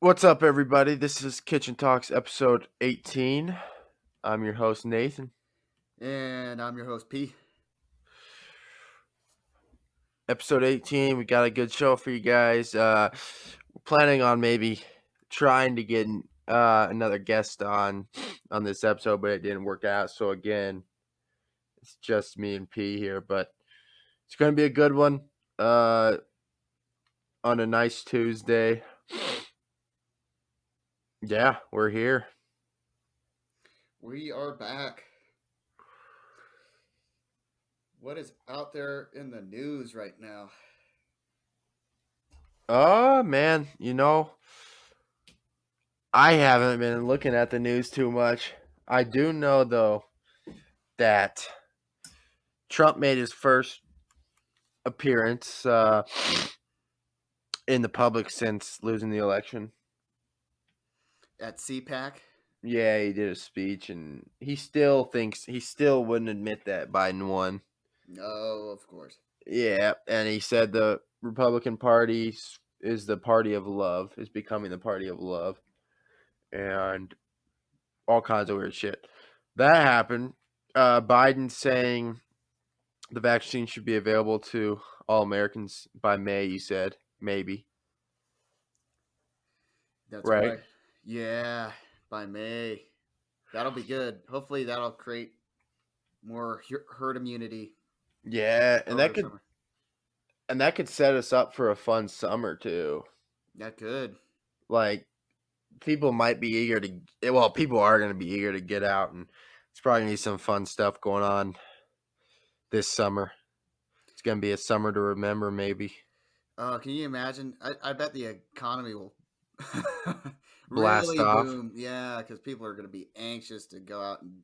What's up, everybody? This is Kitchen Talks episode 18. I'm your host, Nathan. And I'm your host, P. Episode 18, we got a good show for you guys. We're planning on maybe trying to get another guest on this episode, but it didn't work out. So, again, it's just me and P here, but it's going to be a good one on a nice Tuesday. Yeah, we're here. We are back. What is out there in the news right now? Oh, man, I haven't been looking at the news too much. I do know, though, that Trump made his first appearance in the public since losing the election. At CPAC? Yeah, he did a speech, and he still wouldn't admit that Biden won. No, of course. Yeah, and he said the Republican Party is the party of love, is becoming the party of love, and all kinds of weird shit. That happened. Biden saying the vaccine should be available to all Americans by May, you said. Maybe. That's Right? right. Yeah, by May. That'll be good. Hopefully, that'll create more herd immunity Yeah, over the summer. and that could set us up for a fun summer too. That could. Like people might be eager to well, people are going to be eager to get out, and it's probably going to be some fun stuff going on this summer. It's going to be a summer to remember, maybe. Can you imagine? I bet the economy will Blast really off, boom. Yeah, because people are going to be anxious to go out and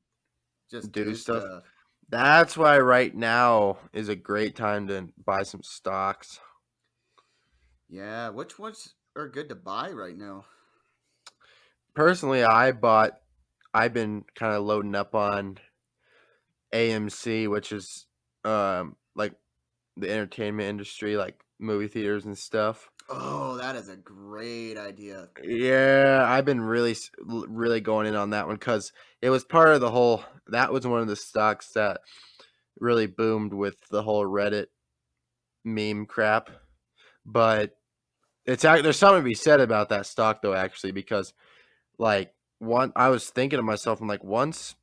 just do do stuff. stuff. That's why right now is a great time to buy some stocks. Yeah, which ones are good to buy right now? Personally, I've been kind of loading up on AMC, which is like the entertainment industry, like movie theaters and stuff. Oh, that is a great idea. Yeah, I've been really going in on that one because it was part of the whole. That was one of the stocks that really boomed with the whole Reddit meme crap. But there's something to be said about that stock though, actually, because like I was thinking to myself, I'm like, once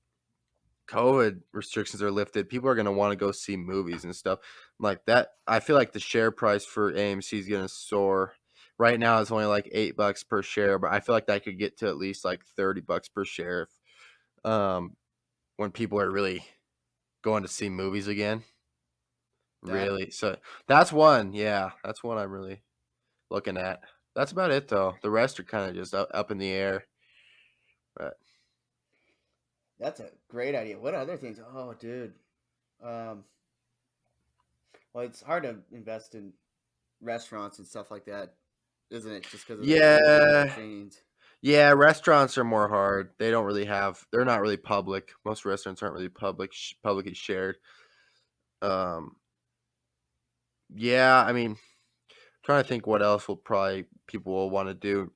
COVID restrictions are lifted, people are going to want to go see movies and stuff like that. I feel like the share price for AMC is going to soar. Right now, it's only like $8 per share, but I feel like that could get to at least like $30 per share when people are really going to see movies again. That Really, so that's one. Yeah, that's one I'm really looking at. That's about it though. The rest are kind of just up in the air. But that's a great idea. What other things? Oh, dude. Um, well, it's hard to invest in restaurants and stuff like that, isn't it? Just because of the big yeah, chains. yeah, restaurants are more hard. They don't really have. They're not really public. Most restaurants aren't really publicly shared. Um, yeah, I mean, trying to think what else will probably people will want to do.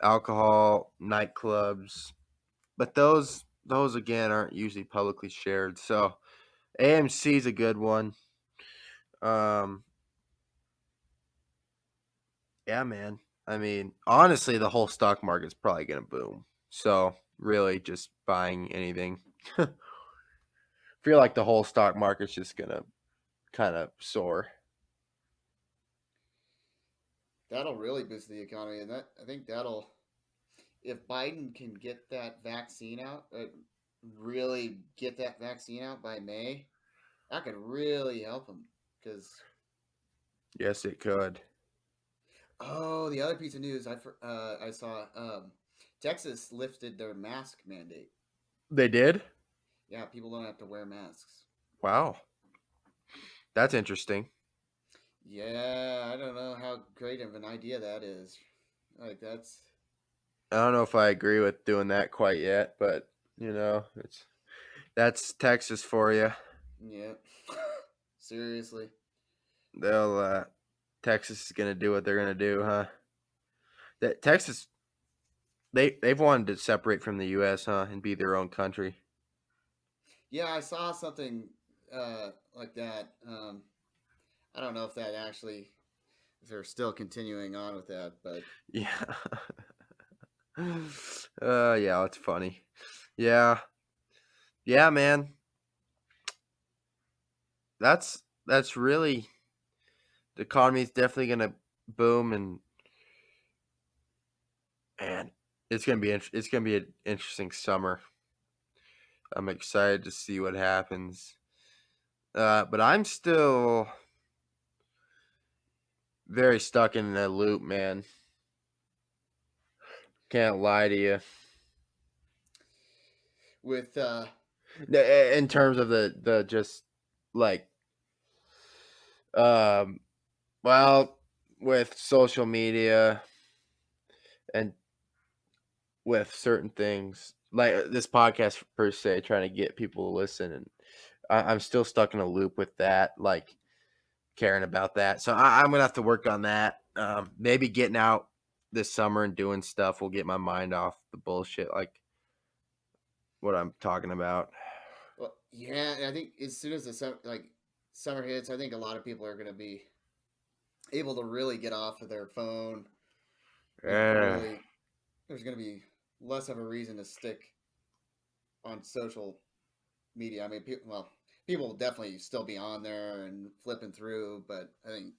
Alcohol, nightclubs, but those again aren't usually publicly shared. So AMC is a good one. Um, yeah, man. I mean, honestly, the whole stock market's probably gonna boom. So really, just buying anything. Feel like the whole stock market's just gonna kind of soar. That'll really boost the economy, and that I think that'll if Biden can get that vaccine out, really get that vaccine out by May, that could really help him. Because Yes, it could. the other piece of news I saw Texas lifted their mask mandate. They did. Yeah, people don't have to wear masks. Wow, that's interesting. Yeah, I don't know how great of an idea that is. Like that's I don't know if I agree with doing that quite yet, but it's that's Texas for you. yeah. Seriously. They'll Texas is gonna do what they're gonna do, huh? That Texas, they've wanted to separate from the U.S., huh, and be their own country. Yeah, I saw something like that. I don't know if that actually if they're still continuing on with that, but Yeah. Yeah, it's funny. Yeah, yeah, man. That's really the economy is definitely gonna boom, and man, it's gonna be an interesting summer. I'm excited to see what happens. But I'm still very stuck in that loop, man. Can't lie to you. with In terms of the just like um well, with social media and with certain things like this podcast per se, trying to get people to listen, and I'm still stuck in a loop with that, like caring about that. So I'm gonna have to work on that. Maybe getting out this summer and doing stuff will get my mind off the bullshit, like what I'm talking about. well, yeah, I think as soon as summer hits, I think a lot of people are going to be able to really get off of their phone and Yeah. really there's going to be less of a reason to stick on social media. I mean, people will definitely still be on there and flipping through, but I think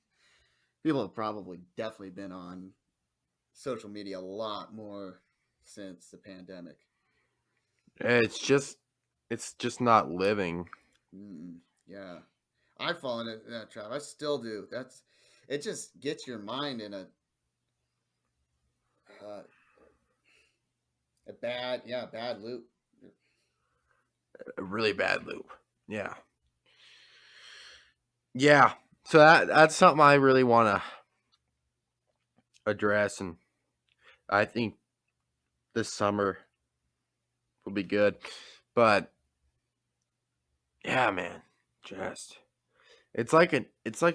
people have probably definitely been on social media a lot more since the pandemic. It's just not living. Mm, yeah, I've fallen into that trap. I still do. That's it. Just gets your mind in uh, a bad loop. A really bad loop. Yeah. Yeah. So that's something I really want to address, and I think this summer will be good. But yeah, man, just it's like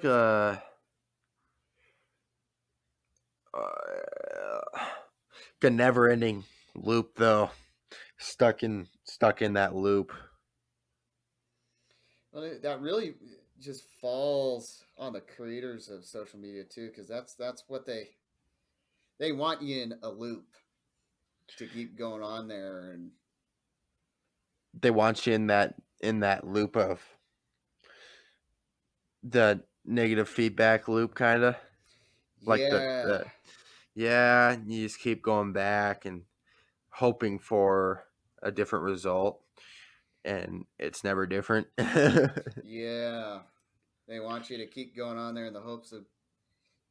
a never ending loop though. Stuck in that loop. Well, that really just falls on the creators of social media too, because that's what they want you in a loop to keep going on there, and They want you in that loop of the negative feedback loop, kind of like yeah, the yeah. You just keep going back and hoping for a different result, and it's never different. yeah, they want you to keep going on there in the hopes of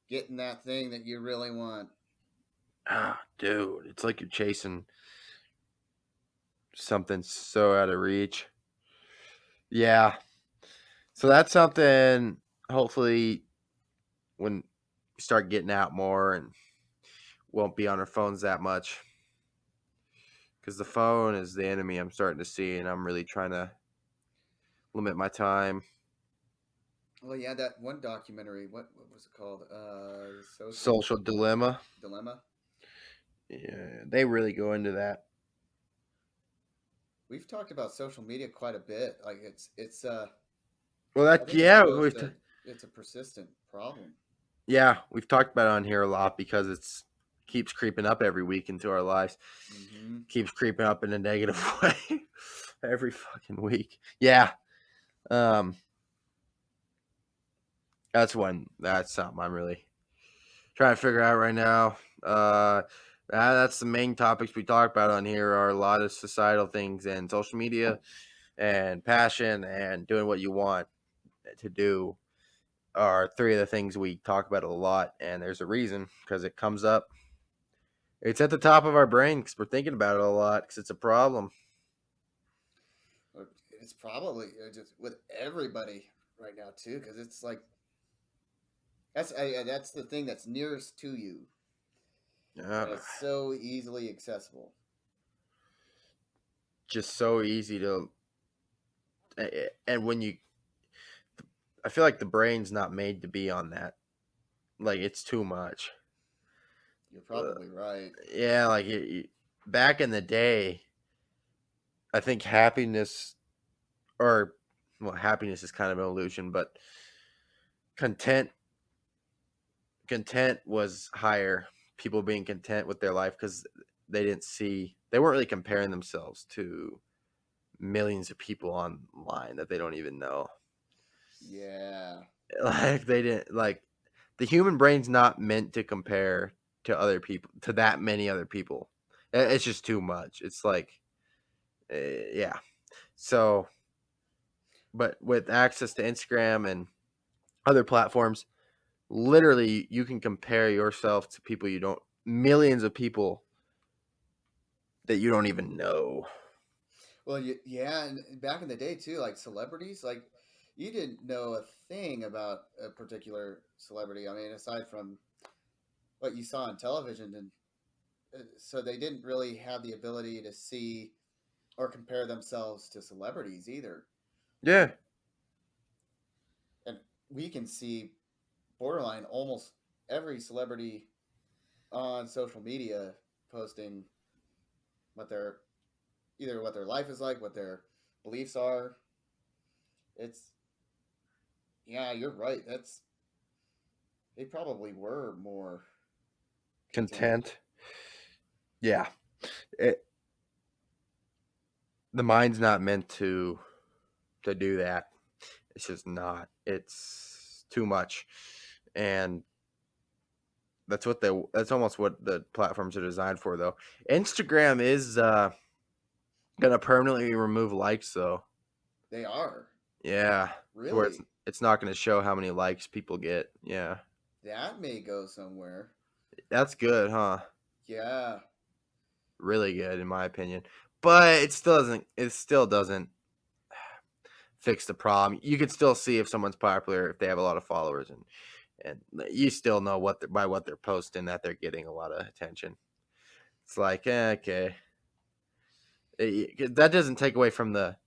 getting that thing that you really want. Ah, dude, it's like you're chasing something so out of reach. Yeah. So that's something hopefully when we start getting out more and won't be on our phones that much, because the phone is the enemy I'm starting to see, and I'm really trying to limit my time. Well, yeah, that one documentary. What was it called? Social Social dilemma. Dilemma. Yeah, they really go into that. We've talked about social media quite a bit. Like Well, I that think it's yeah, it's a persistent problem. yeah, we've talked about it on here a lot because it's keeps creeping up every week into our lives. Mm-hmm. Keeps creeping up in a negative way every fucking week. Yeah. Um that's something I'm really trying to figure out right now. That's the main topics we talk about on here are a lot of societal things and social media and passion and doing what you want to do are three of the things we talk about a lot, and there's a reason because it comes up. It's at the top of our brain because we're thinking about it a lot because it's a problem. It's probably just with everybody right now too, because it's like that's the thing that's nearest to you, Uh, and it's so easily accessible. just so easy to, and when you, I feel like the brain's not made to be on that. Like it's too much. You're probably right. Yeah, like back in the day, I think happiness or well, happiness is kind of an illusion, but content content was higher. People being content with their life because they weren't really comparing themselves to millions of people online that they don't even know. Yeah. Like they didn't like the human brain's not meant to compare to other people to that many other people. It's just too much. It's like yeah. So, but with access to Instagram and other platforms, literally you can compare yourself to people you don't millions of people that you don't even know. Well, yeah, and back in the day too, like celebrities, like you didn't know a thing about a particular celebrity. I mean, aside from what you saw on television, and so they didn't really have the ability to see or compare themselves to celebrities either. Yeah, And we can see borderline almost every celebrity on social media posting what their either what their life is like, what their beliefs are. It's yeah, you're right. That's they probably were more content. content. Yeah, it, the mind's not meant to do that. It's just not. It's too much, and that's almost what the platforms are designed for, though. Instagram is gonna permanently remove likes, though. They are Yeah, to where really it's not gonna show how many likes people get. Yeah, that may go somewhere. that's good, huh? Yeah, Really good in my opinion, but it still doesn't. It still doesn't fix the problem. You can still see if someone's popular if they have a lot of followers, and you still know by what they're posting that they're getting a lot of attention. It's like okay, that doesn't take away from the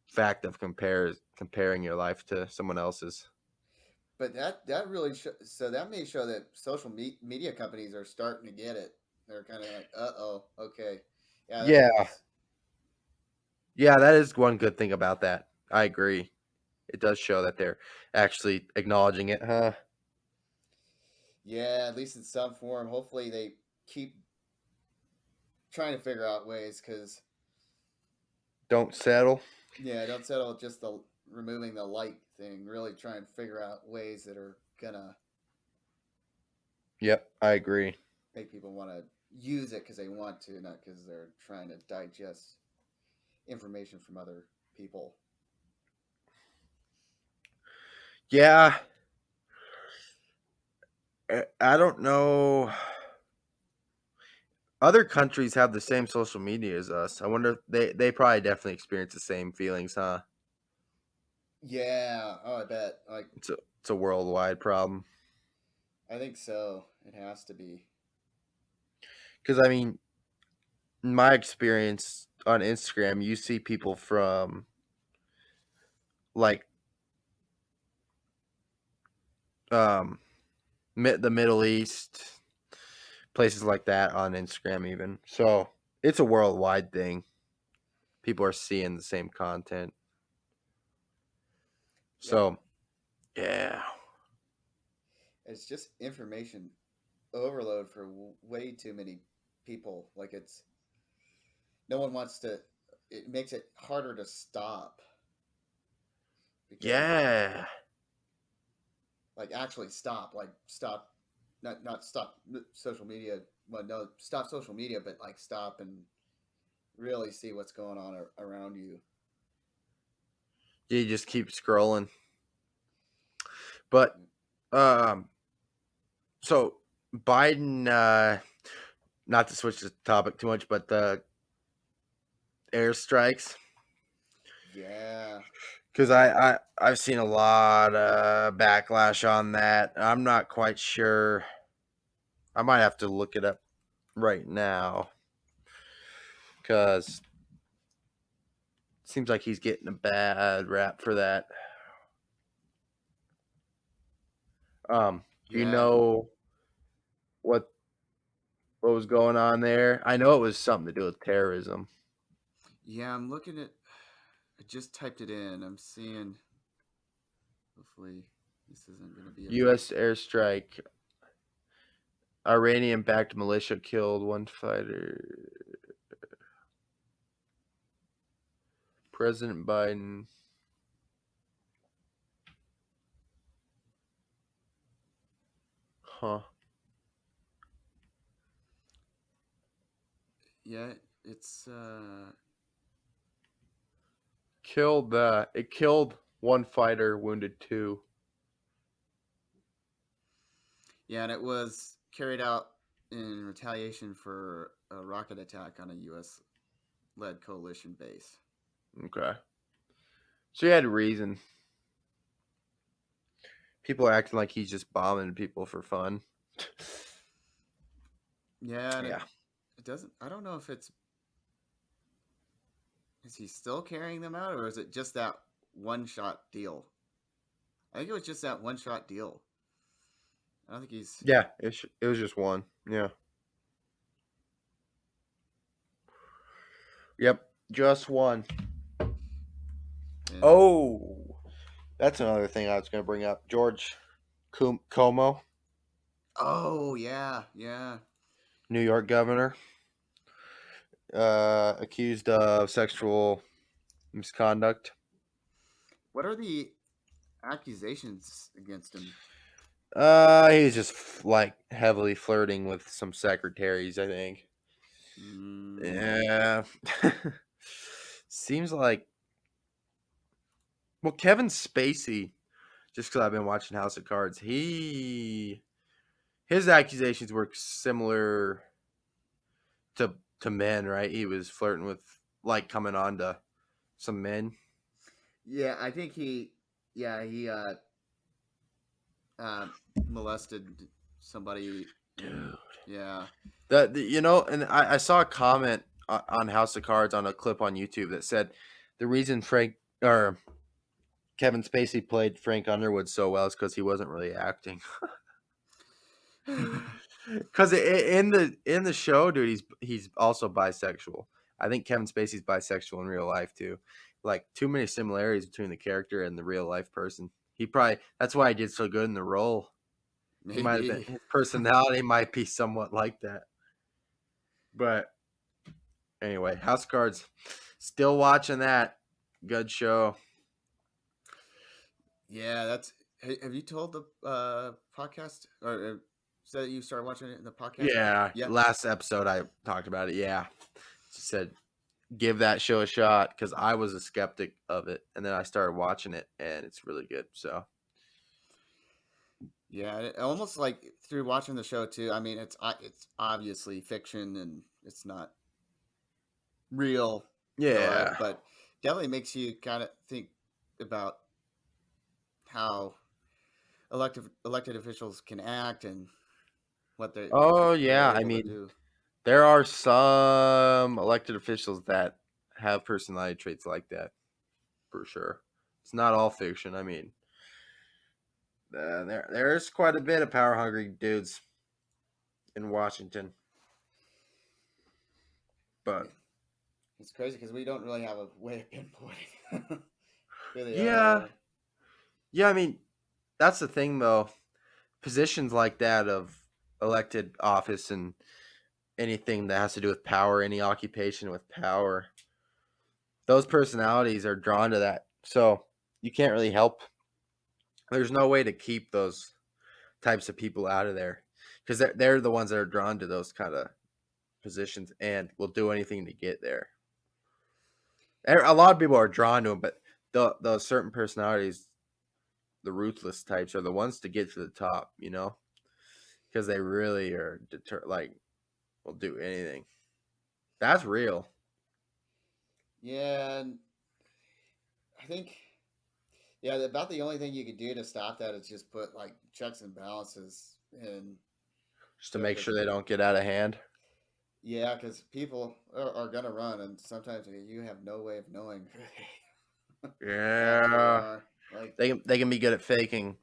fact of comparing your life to someone else's. but that really so that may show that social media companies are starting to get it. They're kind of like, oh, okay, yeah, that Yeah, is. yeah, that is one good thing about that. I agree. It does show that they're actually acknowledging it, huh? Yeah, at least in some form. Hopefully, they keep trying to figure out ways because Don't settle. yeah, don't settle with just the removing the like thing. Really try and figure out ways that are gonna Yep, I agree. make people want to use it because they want to, not because they're trying to digest information from other people. Yeah, I don't know. Other countries have the same social media as us. I wonder if they probably definitely experience the same feelings, huh? Yeah, oh, I bet. Like, It's a worldwide problem. I think so. It has to be. Because I mean, in my experience on Instagram, you see people from like um the Middle East, places like that on Instagram even. So it's a worldwide thing. People are seeing the same content. Yeah, So yeah, it's just information overload for way too many people. Like, it's no one wants to. It makes it harder to stop because yeah, like actually stop, like stop, not stop social media. Well, no, stop social media, but like stop and really see what's going on around you. you just keep scrolling. But um, so Biden, not to switch the topic too much, but the airstrikes. Yeah, Because I've seen a lot of backlash on that. I'm not quite sure. I might have to look it up right now because it seems like he's getting a bad rap for that. Do you yeah. know what? what was going on there. I know it was something to do with terrorism. Yeah, I'm looking at. I just typed it in. I'm seeing. Hopefully, this isn't going to be a big. U.S. airstrike. Iranian-backed militia killed one fighter. President Biden. Huh. Yeah, it's. It killed one fighter, wounded two. Yeah, and it was carried out in retaliation for a rocket attack on a U.S. led coalition base. Okay. So he had a reason. People are acting like he's just bombing people for fun. Yeah, and Yeah. it doesn't. I don't know if it's. Is he still carrying them out, or is it just that one shot deal? I think it was just that one shot deal. I don't think he's. Yeah, it was just one. Yeah. Yep, just one. And Oh, that's another thing I was going to bring up. George Como, oh yeah, yeah. New York governor, accused of sexual misconduct. What are the accusations against him? He's just like heavily flirting with some secretaries, I think. Mm, Yeah. Seems like, well, Kevin Spacey, just because I've been watching House of Cards, his accusations were similar to men, right? He was flirting with, like, coming on to some men. yeah, I think he. Yeah, he uh, molested somebody in. Dude. Yeah, And I saw a comment on House of Cards on a clip on YouTube that said the reason Frank or Kevin Spacey played Frank Underwood so well is because he wasn't really acting. Because in the show, dude, he's also bisexual. I think Kevin Spacey's bisexual in real life too. Like, too many similarities between the character and the real life person. He probably That's why he did so good in the role. He might have been maybe. His personality might be somewhat like that. But anyway, House of Cards, still watching that. Good show. Yeah, that's. Have you told the podcast or said that you started watching it in the podcast? Yeah, Yeah. last episode I talked about it. Yeah, she said give that show a shot because I was a skeptic of it, and then I started watching it, and it's really good. So Yeah, almost like through watching the show too. I mean, it's obviously fiction and it's not real, yeah. but definitely makes you kind of think about how elected officials can act and Oh what they're yeah. I able to mean, do. there are some elected officials that have personality traits like that for sure. It's not all fiction. I mean, there's quite a bit of power hungry dudes in Washington, Yeah, but it's crazy because we don't really have a way of pinpointing who they yeah, are. yeah. I mean, that's the thing though. Positions like that of elected office and anything that has to do with power, any occupation with power, those personalities are drawn to that. So you can't really help. There's no way to keep those types of people out of there because they're the ones that are drawn to those kind of positions and will do anything to get there. A lot of people are drawn to them, but those certain personalities, the ruthless types, are the ones to get to the top. Because they really are like will do anything. That's real. Yeah, and I think about the only thing you could do to stop that is just put like checks and balances in Just to there make because sure they don't get out of hand. yeah, because people are gonna run, and sometimes you have no way of knowing who they actually Yeah, are. Like, they can be good at faking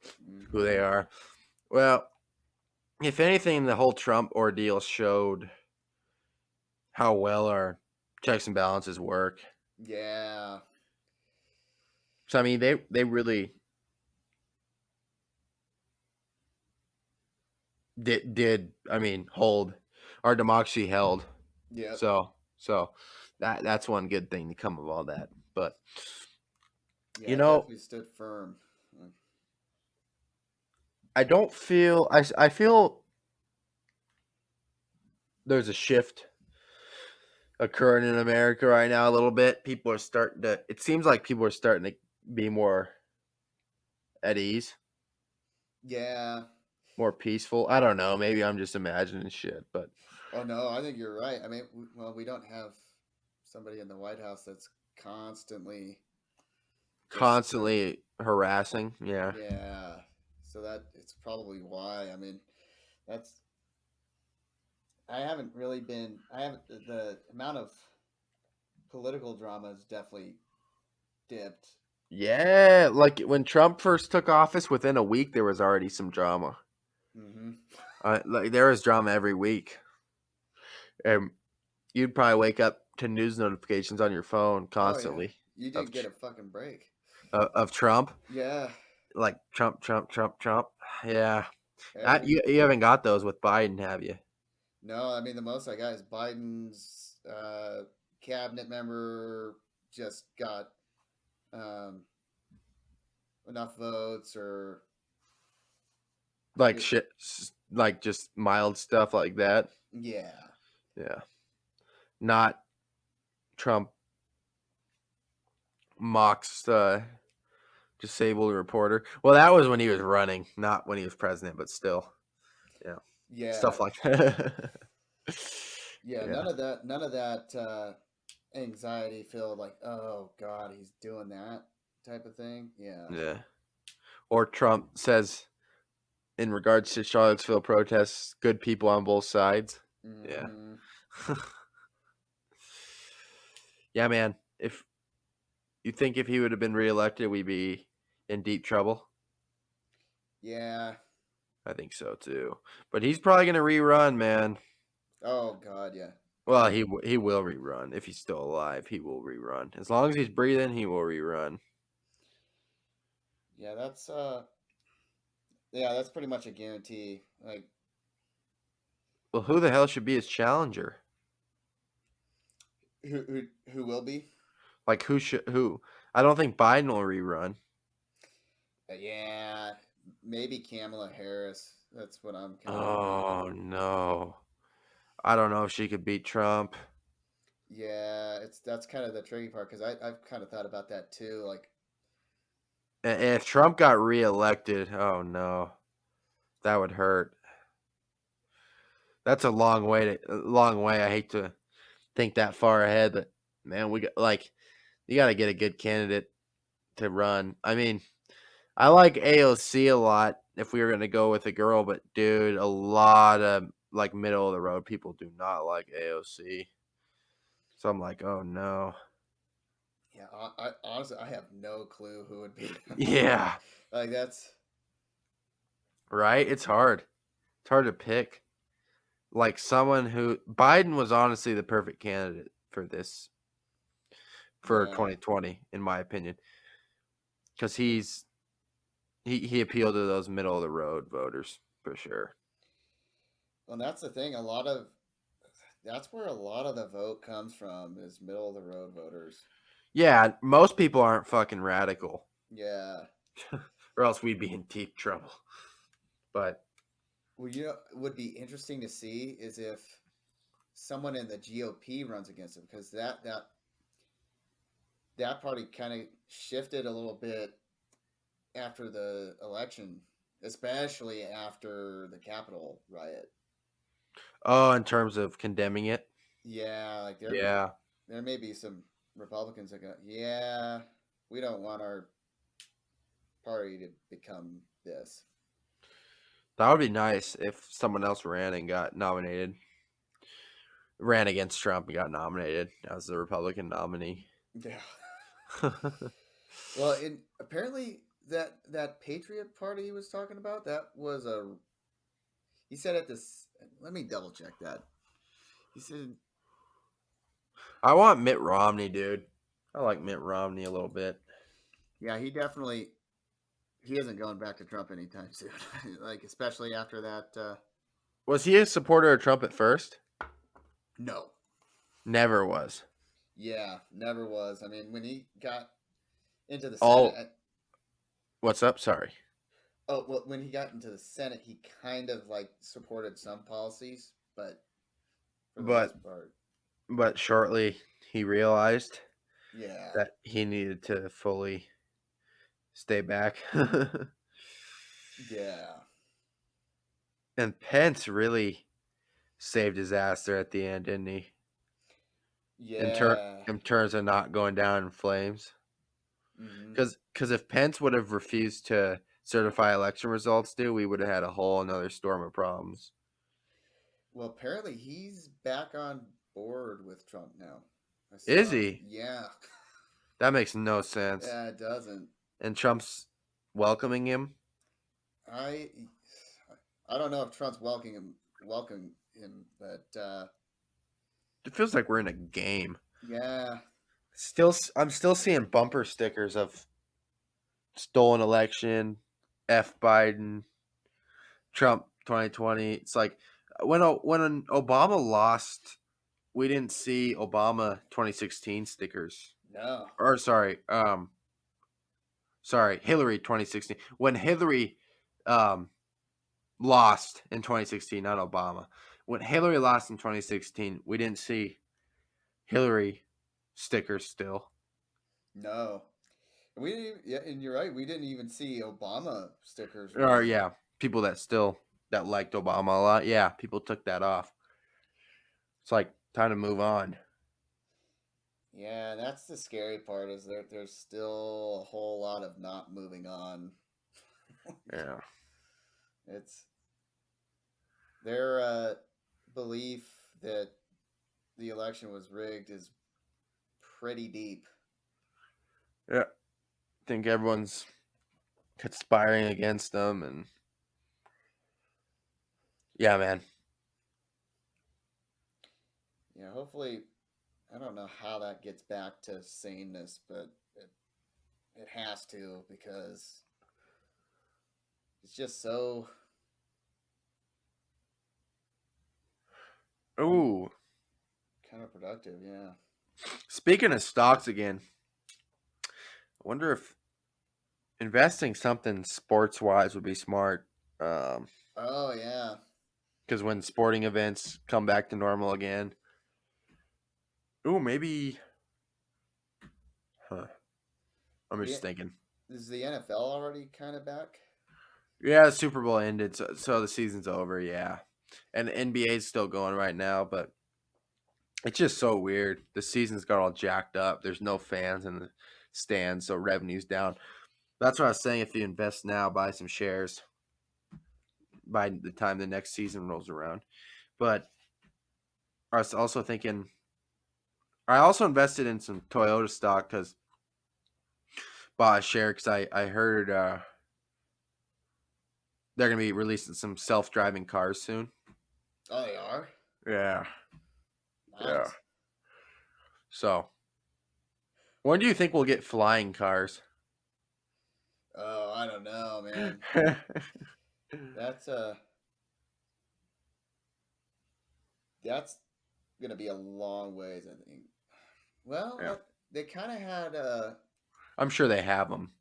who they hmm are. Well, If anything, the whole Trump ordeal showed how well our checks and balances work. Yeah, So I mean, they really did I mean hold our democracy held. yep, So that's one good thing to come of all that. But yeah. you It know, definitely stood firm. I don't feel I feel there's a shift occurring in America right now a little bit. People are starting to it seems like people are starting to be more at ease, Yeah. more peaceful. I don't know, maybe I'm just imagining shit, but Oh no, I think you're right. I mean, well, we don't have somebody in the White House that's constantly just constantly harassing, yeah. yeah. So that it's probably why. I mean, that's I haven't really been. I haven't the amount of political drama has definitely dipped. Yeah, like when Trump first took office, within a week there was already some drama. Hmm. Like there was drama every week, and you'd probably wake up to news notifications on your phone Oh yeah, constantly you of didn't get a fucking break. of Trump, Yeah, like Trump, Trump, Trump, Trump. Yeah, every you haven't got those with Biden, have you? no. I mean, the most I got is Biden's cabinet member just got um, enough votes, or Like shit, like just mild stuff like that. yeah, Yeah, not Trump mocks disabled reporter. Well, that was when he was running, not when he was president, but still, yeah, yeah, stuff like that. yeah. Yeah, None of that anxiety filled like, oh God, he's doing that type of thing. Yeah. yeah. Or Trump says in regards to Charlottesville protests, good people on both sides. Yeah. Hmm. Yeah, man. If you think if he would have been reelected, we'd be in deep trouble. Yeah. I think so too. But he's probably gonna rerun, man. Oh God, yeah. Well, And he will rerun if he's still alive. He will rerun as long as he's breathing. He will rerun. yeah, that's pretty much a guarantee. Like Well, who the hell should be his challenger? who will be? Like who should who? I don't think Biden will rerun. Yeah, maybe Kamala Harris. That's what I'm kind of thinking. Oh no, I don't know if she could beat Trump. Yeah, it's that's kind of the tricky part because I've kind of thought about that too. Like, If Trump got reelected, oh no, that would hurt. That's a long way. I hate to think that far ahead, but man, we got like you got to get a good candidate to run. I mean, I like AOC a lot if we were gonna go with a girl, but dude, a lot of like middle of the road people do not like AOC. So I'm like, oh no, yeah, I honestly I have no clue who would be yeah, like that's right. It's hard. It's hard to pick. Like someone who Biden was honestly the perfect candidate for this for yeah. 2020, in my opinion, because he appealed to those middle of the road voters for sure. Well, that's the thing. A lot of that's where a lot of the vote comes from is middle of the road voters. Yeah, most people aren't fucking radical, Yeah. or else we'd be in deep trouble. But Well, would be interesting to see is if someone in the GOP runs against him because that party kind of shifted a little bit after the election, especially after the Capitol riot. oh, in terms of condemning it, Yeah, like yeah, there may be some Republicans that go, yeah, we don't want our party to become this. that would be nice if someone else ran and got nominated, ran against Trump and got nominated as the Republican nominee. Yeah. Well, and apparently that Patriot Party he was talking about that was a He said at this. Let me double check that. He said, I want Mitt Romney, dude. I like Mitt Romney a little bit. yeah, he isn't going back to Trump anytime soon. Like especially after that. Was he a supporter of Trump at first? No. Never was. Yeah, never was. I mean, when he got into the Senate, All what's up? Sorry. oh well, when he got into the Senate, he kind of like supported some policies, but for the But most part, shortly he realized yeah, that he needed to fully stay back. yeah, And Pence really saved his ass there at the end, didn't he? yeah. In terms of not going down in flames. Hmm. Because if Pence would have refused to certify election results, dude, we would have had a whole another storm of problems. Well, apparently he's back on board with Trump now. I Is saw, he? yeah, That makes no sense. yeah, it doesn't. And Trump's welcoming him. I, I don't know if Trump's welcoming him, but It feels like we're in a game. yeah, I'm still seeing bumper stickers of stolen election, F Biden, Trump 2020. It's like when Obama lost, we didn't see Obama 2016 stickers. no, Or sorry, Hillary 2016. When Hillary um lost in 2016, not Obama. When Hillary lost in 2016, we didn't see Hillary stickers still. no. We didn't even, yeah, and you're right. We didn't even see Obama stickers Or really. yeah, people that liked Obama a lot. Yeah, people took that off. It's like time to move on. Yeah, that's the scary part is there's still a whole lot of not moving on. Yeah. It's their belief that the election was rigged is pretty deep. Yeah. I think everyone's conspiring against them and yeah, man. Yeah, hopefully, I don't know how that gets back to saneness, but it has to because it's just so Ooh. counterproductive. Yeah. Speaking of stocks again, I wonder if investing something sports wise would be smart. Um, Oh yeah. because when sporting events come back to normal again, ooh, maybe. Huh, I'm The just thinking. is the NFL already kind of back? Yeah, the Super Bowl ended, so the season's over. Yeah, and the NBA is still going right now, but it's just so weird. The season's got all jacked up. There's no fans in the stands, so revenue's down. That's what I was saying. If you invest now, buy some shares by the time the next season rolls around. But I was also thinking. I also invested in some Toyota stock because bought a share because I heard they're gonna be releasing some self driving cars soon. Oh, they are. Yeah, yeah. Nice. So when do you think we'll get flying cars? Oh, I don't know, man. That's that's gonna be a long ways, I think. Well, Yeah, they kind of had I'm sure they have them.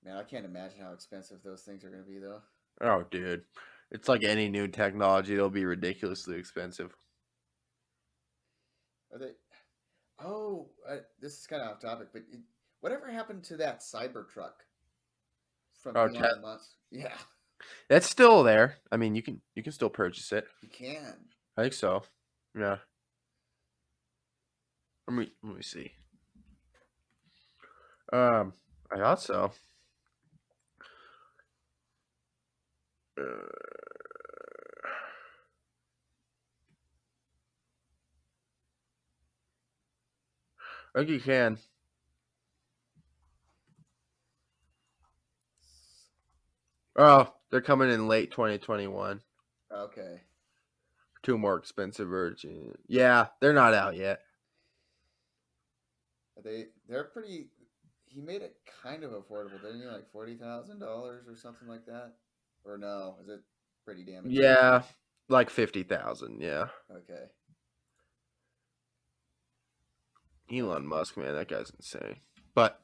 man, I can't imagine how expensive those things are gonna be though. Oh, dude, it's like any new technology; it'll be ridiculously expensive. Are they? Oh, this is kind of off topic, but whatever happened to that Cybertruck from Oh, Elon Musk? Yeah, that's still there. I mean, you can still purchase it. you can. I think so. Yeah. Let me see. Um, I thought so. Uh, I think you can. Oh, They're coming in late 2021. Okay. Two more expensive versions. Yeah, they're not out yet. They're pretty. He made it kind of affordable, didn't he? Like $40,000 or something like that. Or no? Is it pretty damn expensive? Yeah, like 50,000. Yeah, Okay. That's Elon Musk, man, that guy's insane. But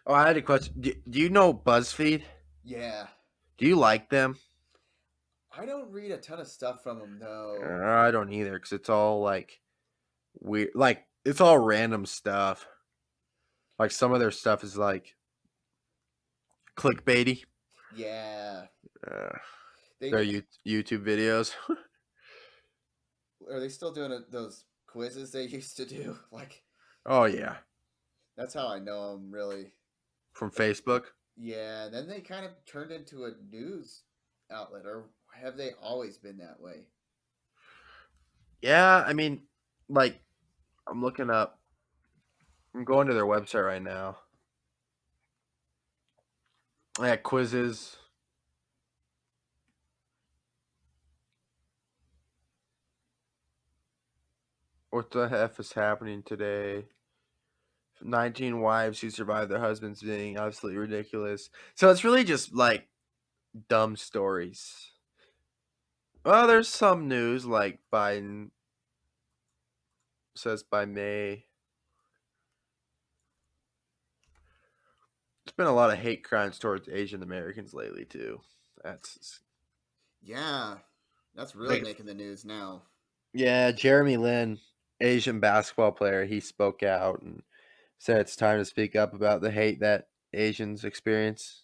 oh, I had a question. Do you know BuzzFeed? yeah. Do you like them? I don't read a ton of stuff from him though. I don't either, because it's all like weird. Like it's all random stuff. Like some of their stuff is like clickbaity. Yeah. Uh, They their need. YouTube videos. Are they still doing those quizzes they used to do? Like Oh yeah, that's how I know them really. from But Facebook. yeah, then they kind of turned into a news outlet, or have they always been that way? Yeah, I mean, like I'm looking up. I'm going to their website right now. Yeah, quizzes. What the F is happening today? 19 wives who survived their husbands being absolutely ridiculous. So it's really just like dumb stories. Well, there's some news like Biden says by May. There's been a lot of hate crimes towards Asian Americans lately too. That's Yeah, that's really like making the news now. yeah, Jeremy Lin, Asian basketball player, he spoke out and said it's time to speak up about the hate that Asians experience.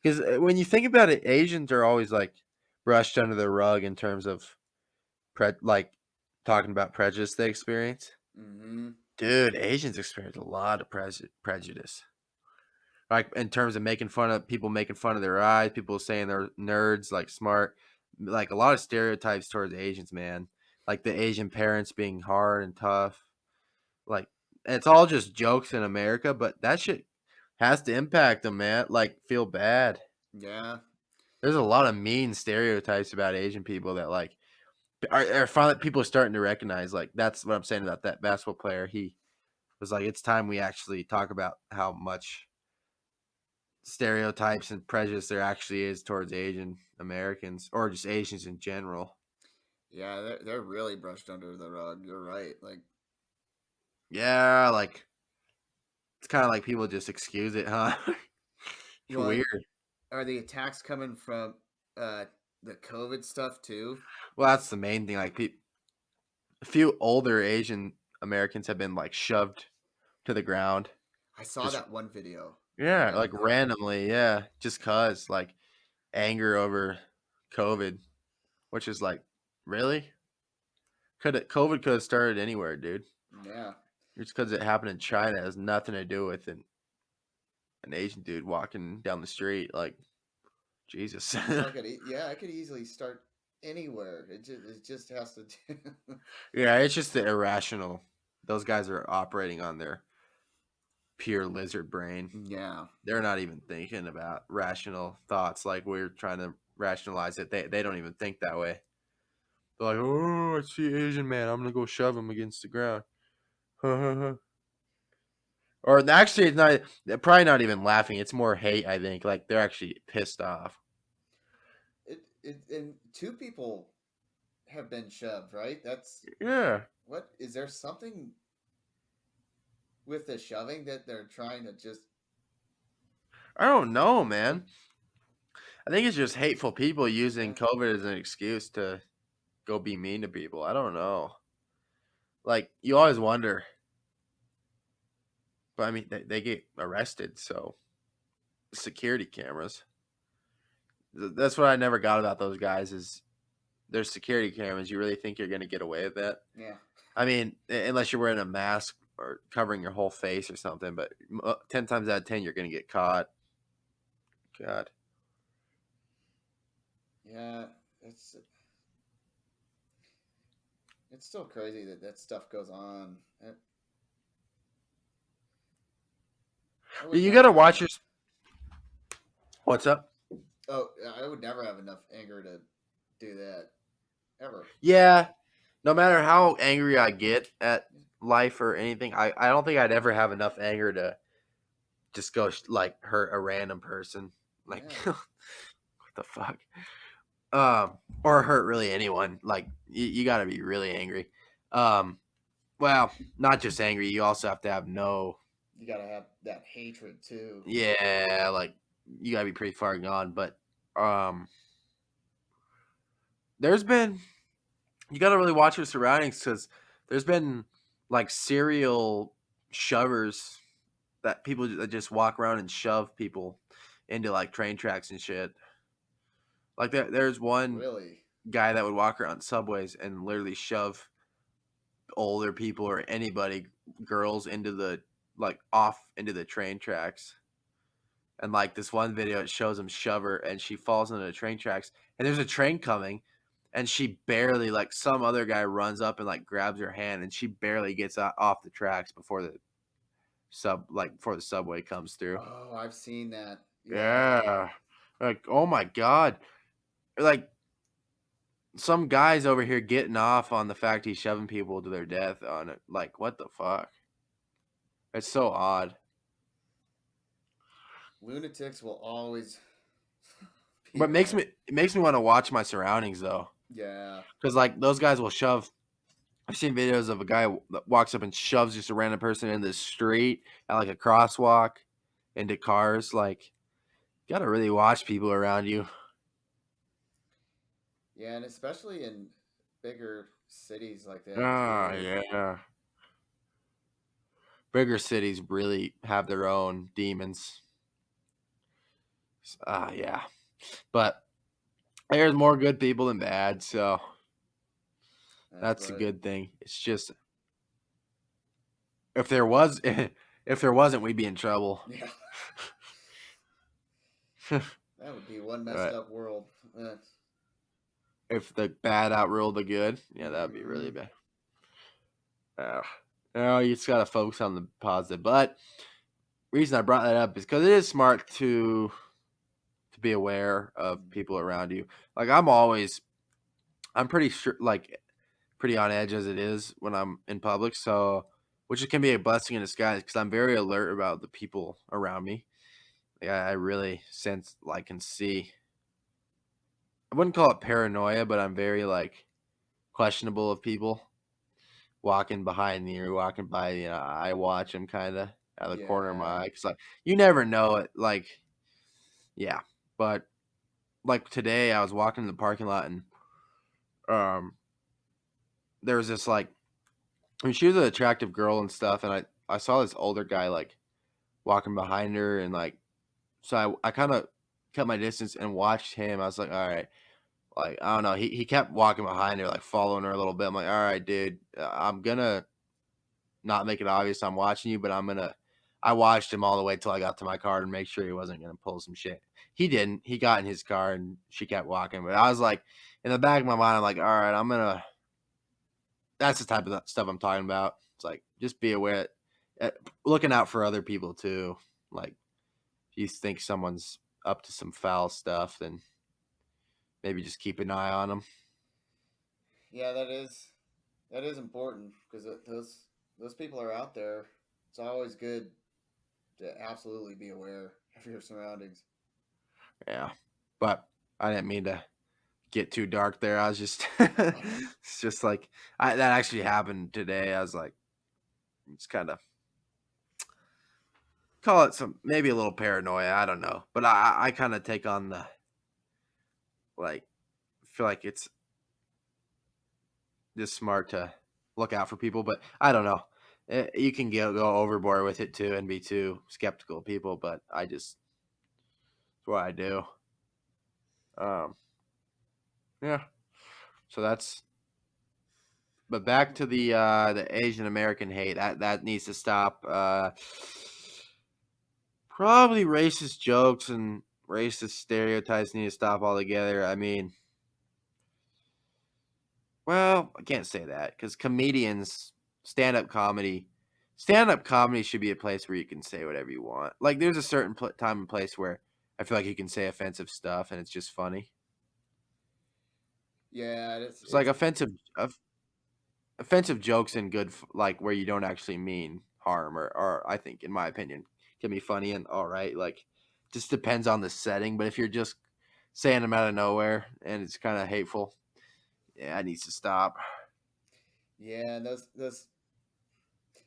Because when you think about it, Asians are always like brushed under the rug in terms of like talking about prejudice they experience. Mm-hmm. Dude, Asians experience a lot of prejudice. Like in terms of making fun of people, making fun of their eyes, people saying they're nerds, like smart, like a lot of stereotypes towards Asians, man. Like the Asian parents being hard and tough. Like it's all just jokes in America, but that shit has to impact them, man. Like feel bad. Yeah, There's a lot of mean stereotypes about Asian people that like are finally people are starting to recognize. Like that's what I'm saying about that basketball player. He was like, it's time we actually talk about how much stereotypes and prejudice there actually is towards Asian Americans or just Asians in general. yeah, they're really brushed under the rug. You're right. Like, Yeah, like it's kind of like people just excuse it, huh? well, Weird. are the attacks coming from uh the COVID stuff too? Well, that's the main thing. Like, a few older Asian Americans have been like shoved to the ground. I saw Just that one video. yeah, Yeah, like randomly, yeah, just cause like anger over COVID, which is like really could it COVID could have started anywhere, dude. yeah. Just because it happened in China has nothing to do with an Asian dude walking down the street. Like Jesus. Seems like it. Yeah, it could easily start anywhere. It just has to. Yeah, it's just the irrational. Those guys are operating on their pure lizard brain. Yeah, They're not even thinking about rational thoughts like we're trying to rationalize it. They don't even think that way. They're like, oh, I see an Asian man. I'm gonna go shove him against the ground. Or actually, it's not. They're probably not even laughing. It's more hate. I think like they're actually pissed off. it and two people have been shoved. Right. That's Yeah, what is there something with the shoving that they're trying to just. I don't know, man. I think it's just hateful people Yeah, using COVID as an excuse to go be mean to people. I don't know. Like you always wonder, but I mean they get arrested, so security cameras. That's what I never got about those guys is there's security cameras. You really think you're gonna get away with that? yeah, I mean, unless you're wearing a mask or covering your whole face or something. But 10 times out of 10, you're gonna get caught. God. yeah. It's it's still crazy that that stuff goes on. I would You never gotta know watch that. your. What's up? Oh, I would never have enough anger to do that ever. Yeah, no matter how angry I get at life or anything, I don't think I'd ever have enough anger to just go like hurt a random person. Like Yeah, what the fuck? Or hurt really anyone. Like you got to be really angry. Um, well, not just angry. You also have to have no. you gotta have that hatred too. Yeah, like you got to be pretty far gone. But um, there's been you got to really watch your surroundings because there's been like serial shovers that people that just walk around and shove people into like train tracks and shit. Like there's one Really, guy that would walk around subways and literally shove older people or anybody, girls, into the like off into the train tracks. And like this one video, it shows him shove her, and she falls into the train tracks. And there's a train coming, and she barely like some other guy runs up and like grabs her hand, and she barely gets off the tracks before the before the subway comes through. oh, I've seen that. Yeah, Yeah, like oh my god, like some guys over here getting off on the fact he's shoving people to their death on it. Like what the fuck? It's so odd. lunatics will always be But bad. it makes me want to watch my surroundings though, Yeah, because like those guys will shove. I've seen videos of a guy that walks up and shoves just a random person in the street at like a crosswalk into cars. Like, you gotta really watch people around you. yeah, and especially in bigger cities like that Ah, too. yeah. Bigger cities really have their own demons. Ah, yeah. But there's more good people than bad, so That's that's a right. good thing. It's just if there was, if there wasn't, we'd be in trouble. Yeah, that would be one messed But up world. if the bad outruled the good, yeah, that'd be really Mm-hmm. bad. Uh, no, you just gotta focus on the positive. But reason I brought that up is because it is smart to be aware of people around you. Like I'm pretty sure, like pretty on edge as it is when I'm in public. So, which can be a blessing in disguise because I'm very alert about the people around me. Like, I really sense, like, and see. I wouldn't call it paranoia, but I'm very like questionable of people walking behind me or walking by. You know, I watch them kind of out of the corner of my Yeah, eye because like you never know it. Like, yeah, but like today, I was walking in the parking lot and um, there was this like, I mean, she was an attractive girl and stuff, and I saw this older guy like walking behind her and like so I kind of kept my distance and watched him. I was like, all right, like I don't know. He kept walking behind her, like following her a little bit. I'm like, all right, dude, I'm gonna not make it obvious I'm watching you, but I'm gonna. I watched him all the way till I got to my car and make sure he wasn't gonna pull some shit. He didn't. He got in his car and she kept walking. But I was like, in the back of my mind, I'm like, all right, I'm gonna. That's the type of stuff I'm talking about. It's like just be aware, uh, looking out for other people too. Like if you think someone's up to some foul stuff, then maybe just keep an eye on them. yeah, that is important because those people are out there. It's always good to absolutely be aware of your surroundings. Yeah, but I didn't mean to get too dark there. I was just, it's just like that actually happened today. I was like, it's kind of call it some maybe a little paranoia. I don't know, but I kind of take on the like feel like it's just smart to look out for people, but I don't know. You can go overboard with it too and be too skeptical of people, but I just it's what I do. Um, yeah. So that's but back to the Asian American hate that needs to stop. Probably racist jokes and racist stereotypes need to stop altogether. I mean, well, I can't say that because comedians, stand up comedy, stand up comedy should be a place where you can say whatever you want. Like, there's a certain time and place where I feel like you can say offensive stuff and it's just funny. Yeah, It's like offensive jokes and good like where you don't actually mean harm or I think in my opinion can be funny and all right. Like just depends on the setting. But if you're just saying them out of nowhere and it's kind of hateful, yeah, it needs to stop. yeah, and those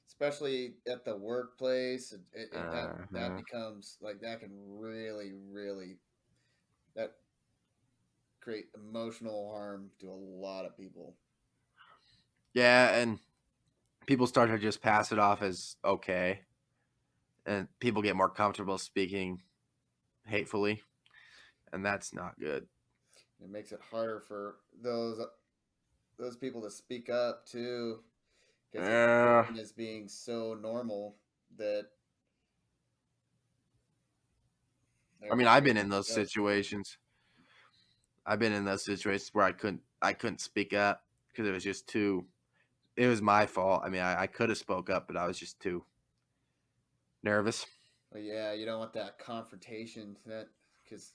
especially at the workplace, that Uh, becomes like that can really that create emotional harm to a lot of people. yeah, and people start to just pass it off as okay, and people get more comfortable speaking hatefully, and that's not good. It makes it harder for those people to speak up too, because it's Uh, seen as being so normal that I they're mean, I've afraid been to in those speak up. situations. I've been in those situations where I couldn't speak up because it was just too. It was my fault. I mean, I could have spoke up, but I was just too nervous. But yeah, you don't want that confrontation that because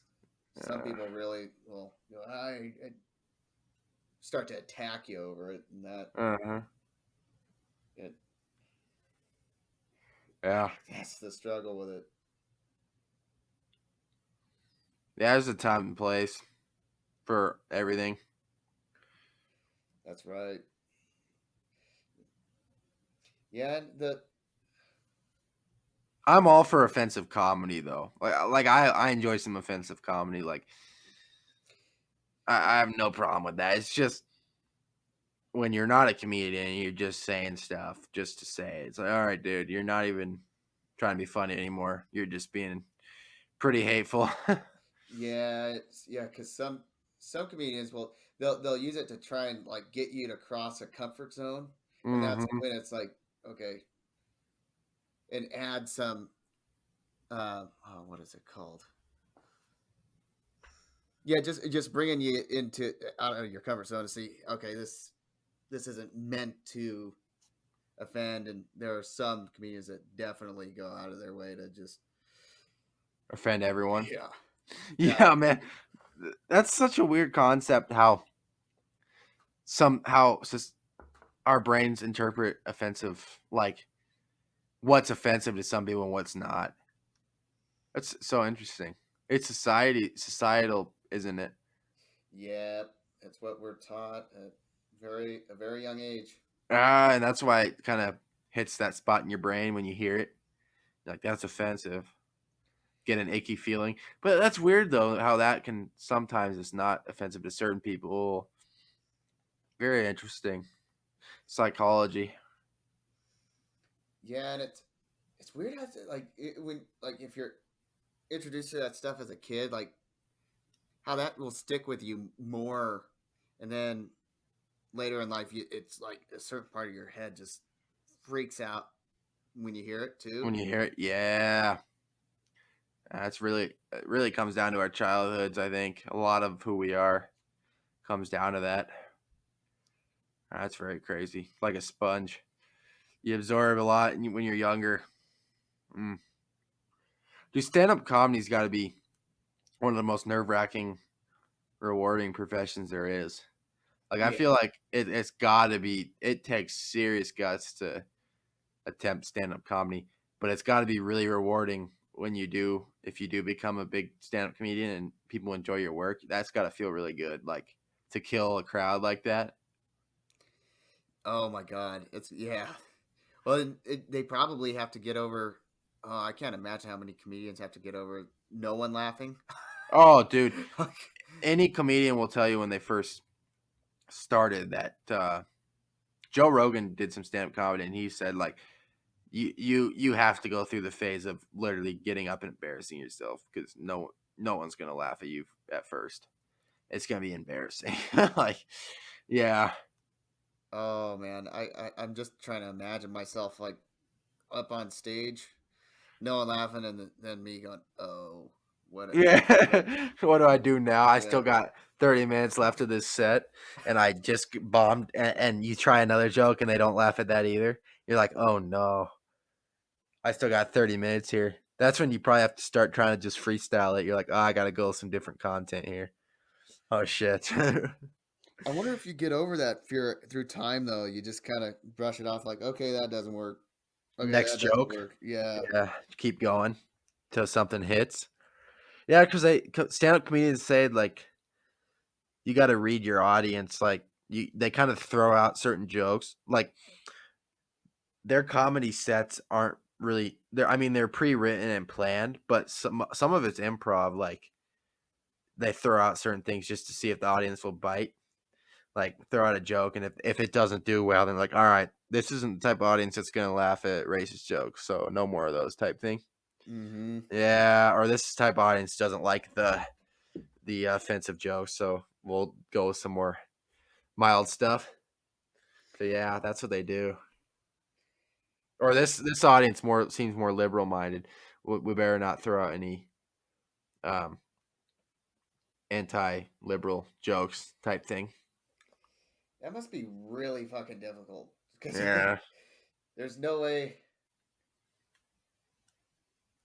some Uh, people really will I start to attack you over it, and uh-huh. it, Yeah, that's the struggle with it. yeah. There's a time and place for everything. That's right. Yeah, and the I'm all for offensive comedy though. Like I enjoy some offensive comedy. Like I have no problem with that. It's just when you're not a comedian, you're just saying stuff just to say it. It's like, all right, dude, you're not even trying to be funny anymore. You're just being pretty hateful. yeah, yeah, because some comedians will they'll use it to try and like get you to cross a comfort zone, and that's hmm when it's like okay, and add some oh, what is it called? Yeah, just bringing you into out of your comfort zone to see okay, this isn't meant to offend, and there are some comedians that definitely go out of their way to just Offend everyone. yeah yeah Yeah, man. That's such a weird concept how our brains interpret offensive like what's offensive to some people and what's not. That's so interesting. It's societal, isn't it? yeah. That's what we're taught at a very young age. Ah, and that's why it kind of hits that spot in your brain when you hear it. You're like that's offensive. Get an icky feeling. But that's weird though, how that can sometimes it's not offensive to certain people. Very interesting. Psychology. Yeah, and it's weird how when like if you're introduced to that stuff as a kid, like how that will stick with you more, and then later in life, it's like a certain part of your head just freaks out when you hear it too. When you hear it, yeah. That's really it really comes down to our childhoods, I think. A lot of who we are comes down to that. That's very crazy. Like a sponge. You absorb a lot when you're younger. Mm. Dude, stand-up comedy's got to be one of the most nerve-wracking, rewarding professions there is. Like I Yeah. feel like it's got to be. It takes serious guts to attempt stand-up comedy, but it's got to be really rewarding when you do. If you do become a big stand-up comedian and people enjoy your work, that's got to feel really good. Like to kill a crowd like that. Oh my god, it's yeah. Well, they probably have to get over. I can't imagine how many comedians have to get over no one laughing. Oh, dude, Like, any comedian will tell you when they first started that. Joe Rogan did some stand-up comedy, and he said like you have to go through the phase of literally getting up and embarrassing yourself because no one's gonna laugh at you at first. It's gonna be embarrassing. Like, yeah, oh man, I'm just trying to imagine myself like up on stage, no one laughing, and then me going, "Oh, what?" yeah. What do I do now? I Yeah. still got 30 minutes left of this set, and I just bombed. And you try another joke, and they don't laugh at that either. You're like, oh no, I still got 30 minutes here. That's when you probably have to start trying to just freestyle it. You're like, oh, I got to go with some different content here. Oh shit. I wonder if you get over that fear through time, though. You just kind of brush it off, like, okay, that doesn't work. Okay, Next that doesn't joke. work. Yeah. Yeah, keep going till something hits. Yeah, because stand-up comedians say like you got to read your audience. Like they kind of throw out certain jokes. Like their comedy sets aren't really. I mean, they're pre-written and planned, but some of it's improv. Like they throw out certain things just to see if the audience will bite. Like throw out a joke, and if it doesn't do well, then like, all right, this isn't the type of audience that's gonna laugh at racist jokes, so no more of those type thing. Mm-hmm. Yeah, or this type of audience doesn't like the offensive jokes, so we'll go with some more mild stuff. So yeah, that's what they do. Or this audience more seems more liberal minded. We better not throw out any um, anti liberal jokes type thing. That must be really fucking difficult because Yeah. there's no way.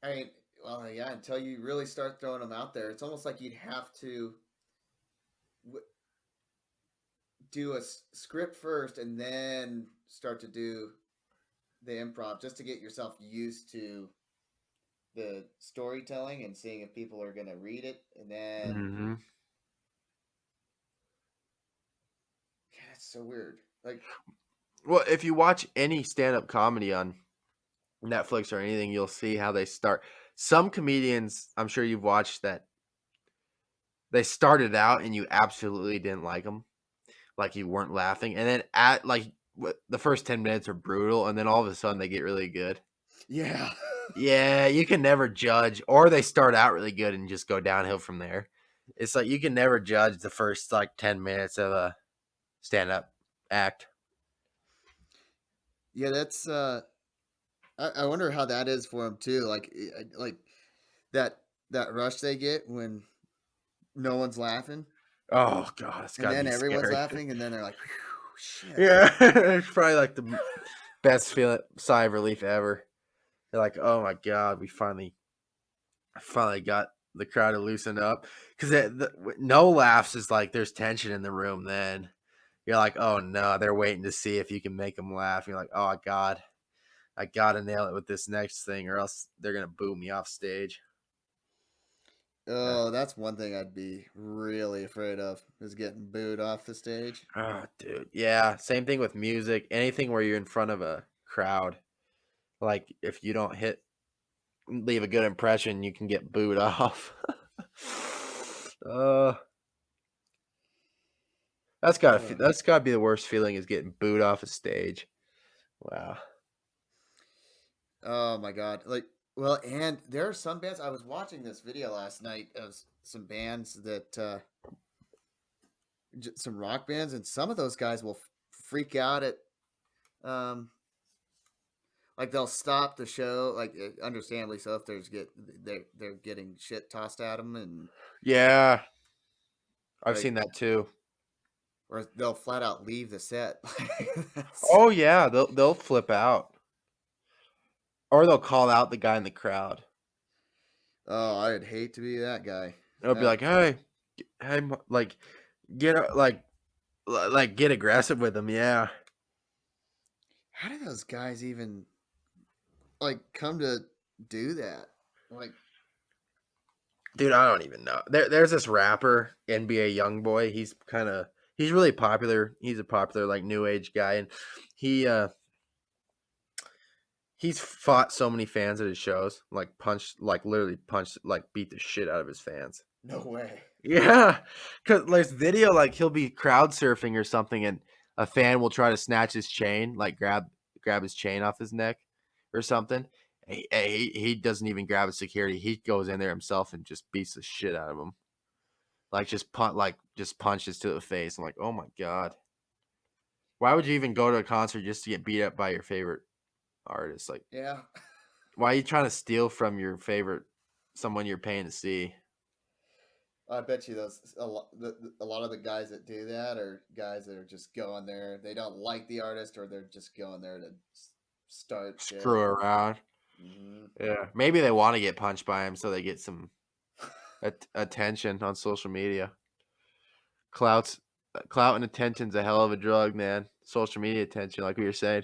I mean, well, yeah, until you really start throwing them out there, it's almost like you'd have to w- do a script first and then start to do the improv just to get yourself used to the storytelling and seeing if people are going to read it. And then, Hmm. yeah, it's so weird. Like, Well, if you watch any stand up comedy on Netflix or anything, you'll see how they start. Some comedians, I'm sure you've watched that they started out and you absolutely didn't like them, like you weren't laughing, and then at like the first 10 minutes are brutal, and then all of a sudden they get really good. yeah. Yeah, you can never judge, or they start out really good and just go downhill from there. It's like you can never judge the first like 10 minutes of a stand up act. Yeah, that's, I wonder how that is for them too. Like that, that rush they get when no one's laughing Oh god, it's and got to then be everyone's scary. laughing and then they're like, shit. Yeah, it's probably like the best feeling sigh of relief ever. They're like, oh my god, we finally got the crowd to loosen up because no laughs is like there's tension in the room. Then you're like, oh no, they're waiting to see if you can make them laugh. You're like, oh god, I gotta nail it with this next thing, or else they're gonna boo me off stage. Uh, Oh, that's one thing I'd be really afraid of is getting booed off the stage. oh, dude, yeah. Same thing with music. Anything where you're in front of a crowd, like if you don't leave a good impression, you can get booed off. uh, Uh, that's gotta be the worst feeling is getting booed off a stage. Wow. oh my god. Like, well, and there are some bands. I was watching this video last night of some bands that some rock bands, and some of those guys will freak out at um like they'll stop the show, like understandably so if they're getting shit tossed at them, and Yeah, I've like seen that too. or they'll flat out leave the set. That's, Oh yeah, they'll flip out, or they'll call out the guy in the crowd. oh, I'd hate to be that guy. They'll be That like, "Hey, hey, like like get aggressive with them." Yeah, how do those guys even like come to do that? Like, dude, I don't even know. There's this rapper, NBA YoungBoy. He's really popular. He's a popular like new age guy, and he he's fought so many fans at his shows, like punched, like literally punched, like beat the shit out of his fans. no way. Yeah, cause like video, like he'll be crowd surfing or something, and a fan will try to snatch his chain, like grab his chain off his neck or something. He doesn't even grab his security. He goes in there himself and just beats the shit out of him. Just punches to the face. I'm like, oh my god, why would you even go to a concert just to get beat up by your favorite artist? Like, Yeah. why are you trying to steal from your favorite someone you're paying to see? I bet you a lot of the guys that do that are guys that are just going there. They don't like the artist, or they're just going there to start shit. Screw around. Mm-hmm. Yeah, maybe they want to get punched by him so they get some attention on social media. Clout's clout and attention's a hell of a drug, man. Social media attention, like we were saying,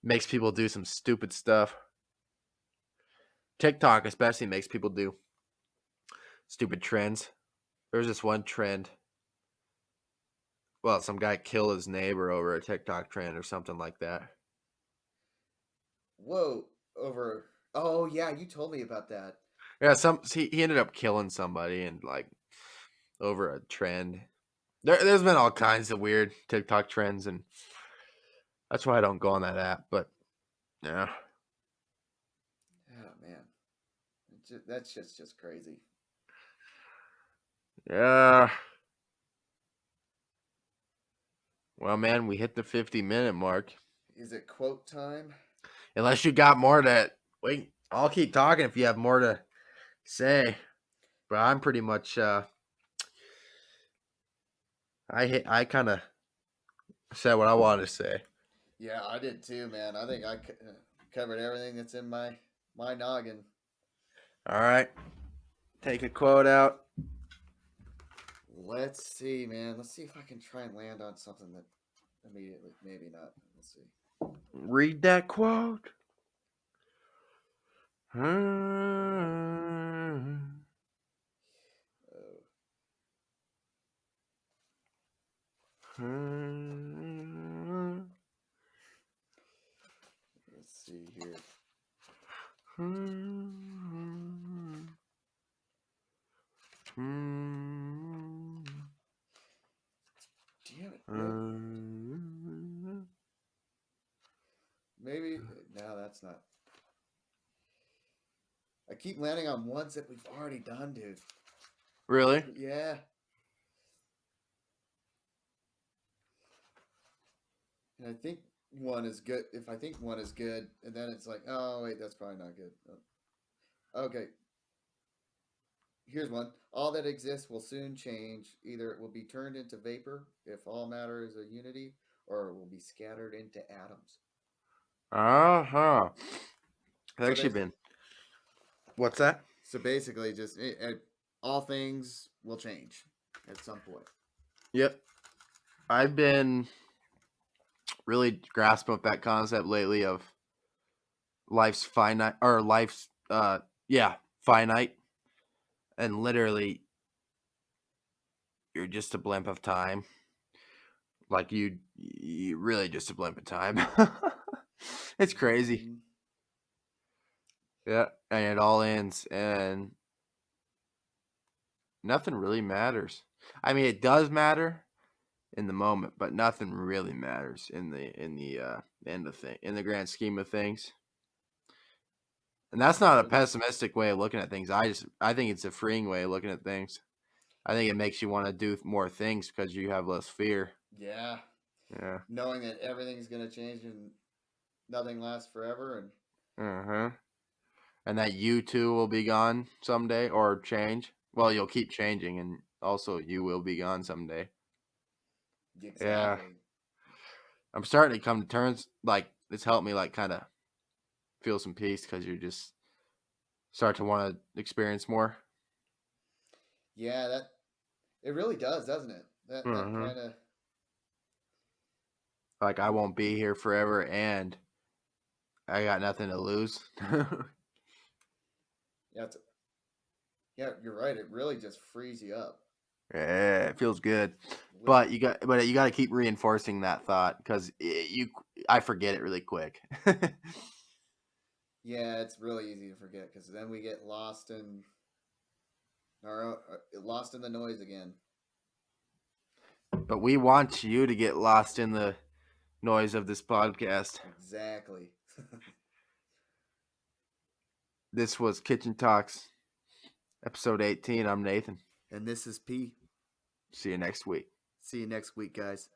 makes people do some stupid stuff. TikTok especially makes people do stupid trends. There's this one trend. Well, some guy killed his neighbor over a TikTok trend or something like that. Whoa, over. Oh yeah, you told me about that. Yeah, he ended up killing somebody and like over a trend. There's been all kinds of weird TikTok trends, and that's why I don't go on that app. But yeah, Oh man, that's just crazy. yeah. Well, man, we hit the 50-minute mark. Is it quote time? Unless you got more to wait, I'll keep talking if you have more to say. But I'm pretty much I kind of said what I wanted to say. Yeah, I did too, man. I think covered everything that's in my noggin. All right, take a quote out. Let's see, man. Let's see if I can try and land on something that immediately, maybe not. Let's see. Read that quote. Hmm. Uh, Hmm. let's see here. Hmm. Damn it. Hmm. Maybe no, that's not. I keep landing on ones that we've already done, dude. Really? Yeah, and I think one is good. If I think one is good, and then it's like, oh wait, that's probably not good. Okay, here's one. All that exists will soon change. Either it will be turned into vapor, if all matter is a unity, or it will be scattered into atoms. Uh-huh. I've So actually bas- been. What's that? so basically, just all things will change at some point. Yep. I've been really grasping with that concept lately of life's finite or life's finite, and literally you're just a blimp of time. Like you really just a blimp of time. It's crazy. Mm-hmm. Yeah, and it all ends and nothing really matters. I mean, it does matter in the moment, but nothing really matters in the end of thing in the grand scheme of things. And that's not a pessimistic way of looking at things. I think it's a freeing way of looking at things. I think it makes you want to do more things because you have less fear. Yeah, Yeah. knowing that everything's gonna change and nothing lasts forever, and Uh-huh. And that you too will be gone someday or change. Well, you'll keep changing and also you will be gone someday. Yeah. exactly. I'm starting to come to terms like it's helped me like kind of feel some peace because you just start to want to experience more. Yeah, that it really does, doesn't it? That Hmm. kind of Like I won't be here forever and I got nothing to lose. yeah, yeah. You're right. It really just frees you up. Yeah, it feels good. Which But you got to keep reinforcing that thought because I forget it really quick. yeah, it's really easy to forget because then we get lost in lost in the noise again. But we want you to get lost in the noise of this podcast. Exactly. This was Kitchen Talks, episode 18. I'm Nathan. And this is P. See you next week. See you next week, guys.